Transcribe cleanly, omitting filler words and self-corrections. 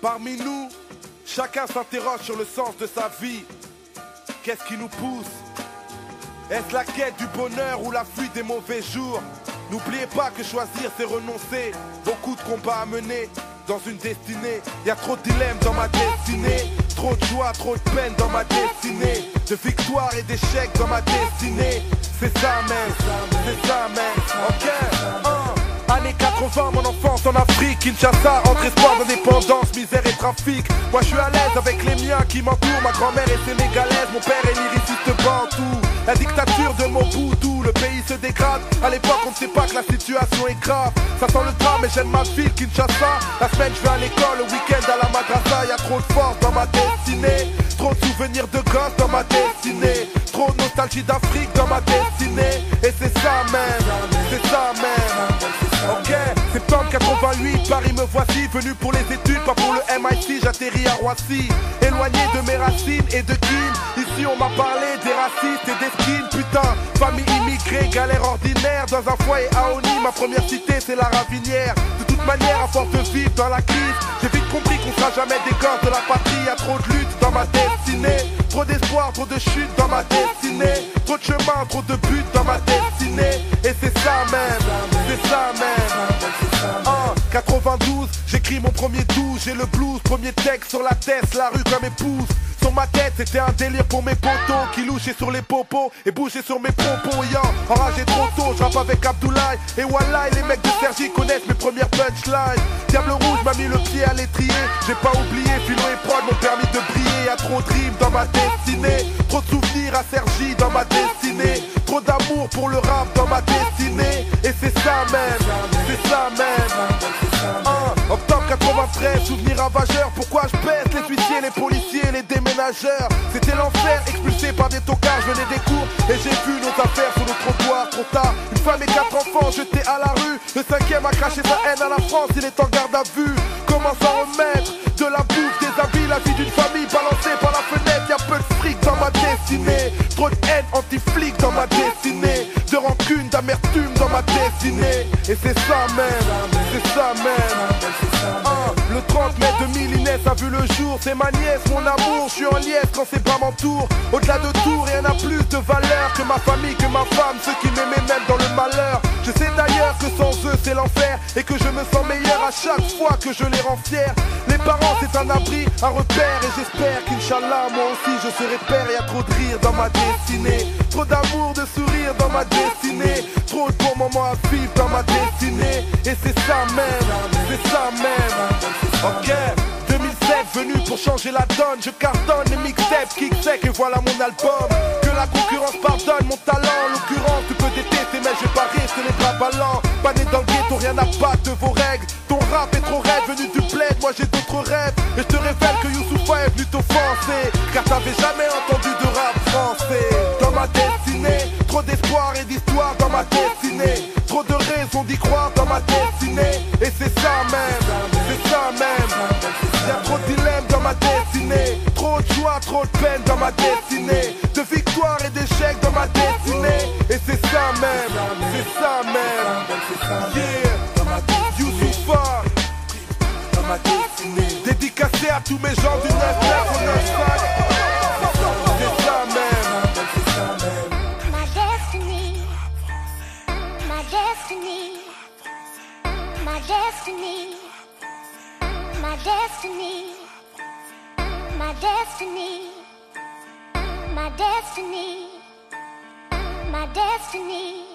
Parmi nous, chacun s'interroge sur le sens de sa vie. Qu'est-ce qui nous pousse? Est-ce la quête du bonheur ou la fuite des mauvais jours? N'oubliez pas que choisir c'est renoncer. Beaucoup de combats à mener dans une destinée. Y a trop de dilemmes dans ma destinée. Trop de joie, trop de peine dans ma destinée. De victoire et d'échecs dans ma destinée. C'est ça même, c'est ça même. Ok, Années 80, mon enfance en Afrique, Kinshasa, entre espoir d'indépendance, misère et trafic. Moi je suis à l'aise avec les miens qui m'entourent. Ma grand-mère est sénégalaise, mon père est lyriciste bantou. La dictature de Mobutu, le pays se dégrade. À l'époque on ne sait pas que la situation est grave. Ça sent le drame mais j'aime ma ville, Kinshasa. La semaine je vais à l'école, le week-end à la madrasa. Y'a trop de force dans ma destinée. Trop de souvenirs de gosse dans ma destinée. Trop de nostalgie d'Afrique dans ma destinée. Et c'est ça même, c'est ça même. Ok, septembre 88, Paris me voici. Venu pour les études, pas pour le MIT. J'atterris à Roissy, éloigné de mes racines et de Kin. Ici on m'a parlé des racistes et des skins. Putain, famille immigrée, galère ordinaire. Dans un foyer à Oni, ma première cité c'est la Ravinière. De toute manière, à force de vivre dans la crise, j'ai vite compris qu'on sera jamais des gosses de la patrie. Y'a trop de luttes dans ma destinée. Trop d'espoir, trop de chutes dans ma destinée. Trop de chemin, trop de buts dans ma destinée. Et c'est ça même, c'est ça même. 92, j'écris mon premier 12. J'ai le blues, premier texte sur la tête, la rue comme épouse. Sur ma tête, c'était un délire pour mes potos qui louchaient sur les popos et bougeaient sur mes propos. Enragé trop tôt, je rappe avec Abdoulaye. Et Wallahi, les mecs de Sergi connaissent mes premières punchlines. Diable Rouge m'a mis le pied à l'étrier. J'ai pas oublié, Philo et Prod m'ont permis de briller. Y'a trop de rimes dans ma destinée. Trop de souvenirs à Sergi dans ma destinée. Trop d'amour pour le rap dans ma destinée. Et c'est ça même, c'est ça même. Octobre 93, souvenir ravageur. Pourquoi je baisse les huissiers, les policiers, les déménageurs? C'était l'enfer, expulsé par des tocards. Je venais des cours et j'ai vu nos affaires sur le trottoir. Trop tard, une femme et 4 enfants jetés à la rue. Le 5e a craché sa haine à la France, il est en garde à vue. Comment s'en remettre? De la bouffe, des habits, la vie d'une famille balancée par la fenêtre. Y'a peu de fric dans ma destinée. Trop de haine anti-flic dans ma destinée. De rancune, d'amertume dans ma destinée. Et c'est ça même, c'est ça même. Le 30 mai 2000, Inès a vu le jour. C'est ma nièce, mon amour, je suis en liesse quand c'est pas mon tour. Au-delà de tout, rien n'a plus de valeur que ma famille, que ma femme, ceux qui m'aimaient même dans le malheur. Je sais d'ailleurs que sans eux c'est l'enfer. Et que je me sens meilleur à chaque fois que je les rends fiers. Les parents c'est un abri, un repère. Et j'espère qu'Inch'Allah moi aussi je serai père. Y'a trop de rire dans ma destinée. Trop d'amour, de sourire dans ma destinée. Trop de bons moments à vivre dans ma destinée. Et c'est ça même, c'est ça même. Ok, 2007 venu pour changer la donne. Je cartonne les mixtapes, kick sec et voilà mon album. Que la concurrence pardonne mon talent. En l'occurrence tu peux détester mais je vais pas rester les bras ballants. Pas né dans le ghetto, rien à battre de vos règles. Ton rap est trop raide, venu du bled, moi j'ai d'autres rêves. Et je te révèle que Youssoufa est venu t'offenser. Car t'avais jamais entendu de rap français. Dans ma destinée, trop d'espoir et d'histoire dans ma destinée. Trop de raisons d'y croire dans ma destinée. Et c'est ça même, c'est ça même. Y'a trop de dilemmes dans ma destinée. Trop de joie, trop de peine dans ma destinée. De victoire et d'échecs dans ma destinée. Et c'est ça même, c'est ça même. Yeah, Youssoufa dans ma destinée. Dédicacé à tous mes gens du 9-9 au 9-5. C'est ça même. My destiny, my destiny, my destiny, my destiny, my destiny, my destiny, my destiny.